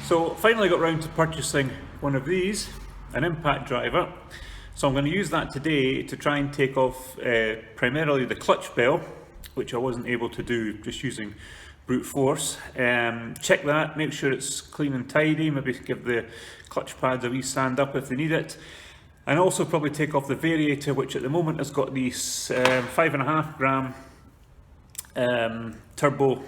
So finally got round to purchasing one of these, an impact driver. So I'm going to use that today to try and take off primarily the clutch bell, which I wasn't able to do just using brute force. Check that, make sure it's clean and tidy, maybe give the clutch pads a wee sand up if they need it. And also probably take off the Variator, which at the moment has got these 5.5 gram turbo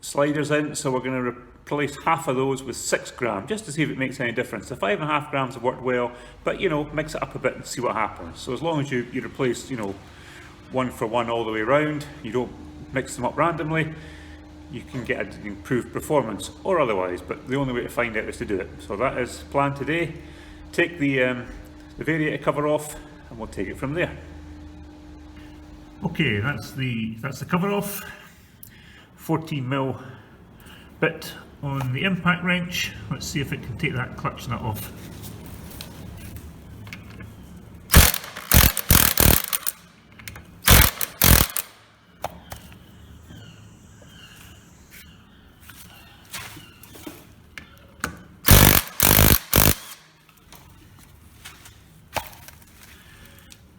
sliders in, so we're going to replace half of those with 6 gram just to see if it makes any difference. The 5.5 grams have worked well, but you know, mix it up a bit and see what happens. So as long as you replace, you know, one for one all the way around, you don't mix them up randomly, you can get an improved performance or otherwise, but the only way to find out is to do it. So that is planned today. Take the Variator cover off and we'll take it from there. Okay, that's the cover off. 14mm bit on the impact wrench. Let's see if it can take that clutch nut off.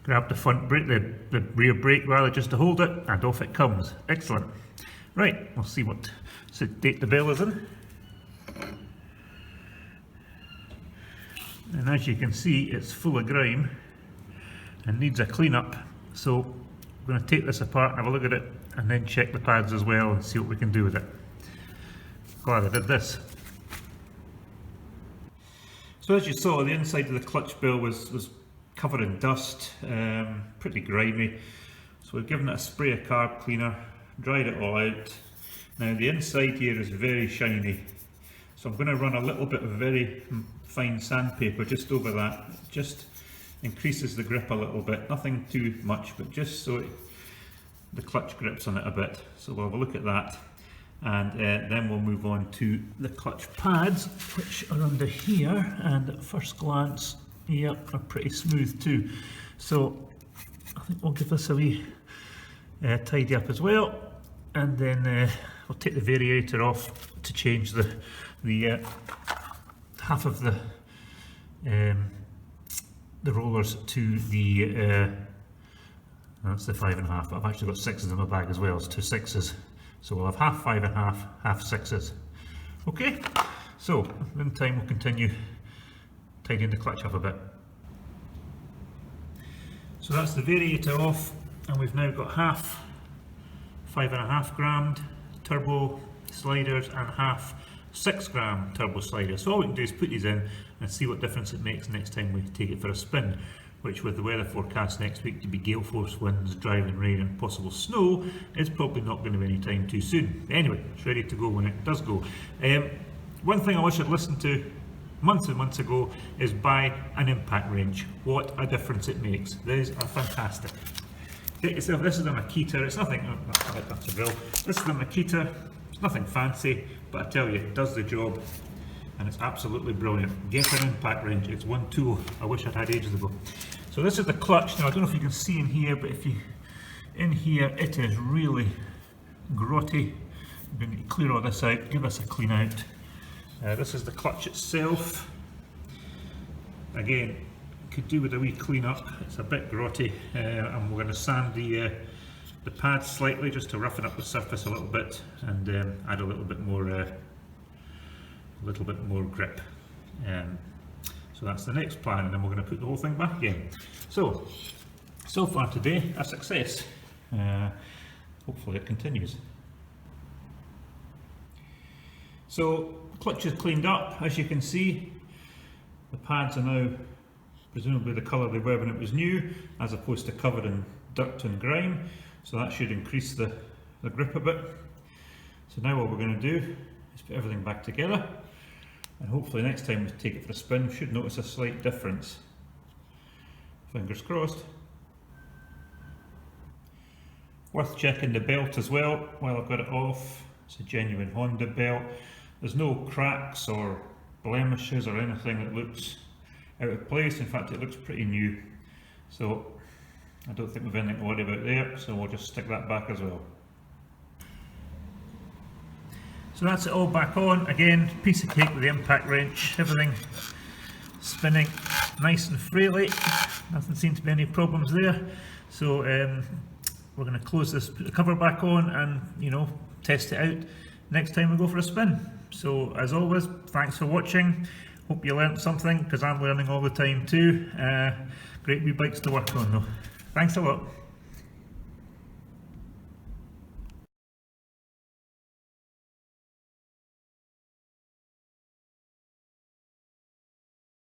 Grab the front brake, the rear brake rather, just to hold it, and off it comes. Excellent. Right, we'll see what state the bell is in. And as you can see, it's full of grime and needs a clean up. So I'm going to take this apart and have a look at it, and then check the pads as well and see what we can do with it. Glad I did this. So as you saw, the inside of the clutch bell was covered in dust, pretty grimy. So we've given it a spray of carb cleaner, dried it all out. Now the inside here is very shiny, so I'm going to run a little bit of very fine sandpaper just over that. Just increases the grip a little bit, nothing too much, but just so the clutch grips on it a bit. So we'll have a look at that, and then we'll move on to the clutch pads, which are under here, and at first glance, yeah, are pretty smooth too. So I think we'll give this a wee tidy up as well, and then we'll take the Variator off to change the half of the rollers to the that's the 5.5. I've actually got 6s in my bag as well, so 2 6s. So we'll have half 5.5, half 6s. Okay, so in time we'll continue tidying the clutch up a bit. So that's the Variator off, and we've now got half 5.5 gram turbo sliders and half 6 gram turbo sliders. So all we can do is put these in and see what difference it makes next time we take it for a spin, which with the weather forecast next week to be gale force winds, driving rain and possible snow is probably not going to be any time too soon. Anyway, it's ready to go when it does go. One thing I wish I'd listened to months and months ago is buy an impact wrench. What a difference it makes. These are fantastic. Get yourself, this is a Makita, it's nothing, that's a drill. This is a Makita, it's nothing fancy, but I tell you, it does the job and it's absolutely brilliant. Get an impact wrench, it's one tool I wish I'd had ages ago. So this is the clutch. Now I don't know if you can see in here, but if you, in here it is really grotty. I'm going to clear all this out, give this a clean out. This is the clutch itself. Again, could do with a wee clean up. It's a bit grotty, and we're going to sand the pads slightly just to roughen up the surface a little bit and add a little bit more grip. So that's the next plan, and then we're going to put the whole thing back again. So far today, a success. Hopefully it continues. So clutch is cleaned up, as you can see. The pads are now presumably the colour they were when it was new, as opposed to covered in dirt and grime. So that should increase the grip a bit. So now what we're going to do is put everything back together, and hopefully next time we take it for a spin we should notice a slight difference. Fingers crossed. Worth checking the belt as well while I've got it off. It's a genuine Honda belt. There's no cracks or blemishes or anything that looks out of place. In fact, it looks pretty new. So I don't think we've anything to worry about there, so we'll just stick that back as well. So that's it all back on. Again, piece of cake with the impact wrench, everything spinning nice and freely. Nothing seems to be any problems there. So we're going to close this, put the cover back on, and test it out next time we go for a spin. So as always, thanks for watching. Hope you learnt something, because I'm learning all the time too. Great wee bikes to work on though. Thanks a lot.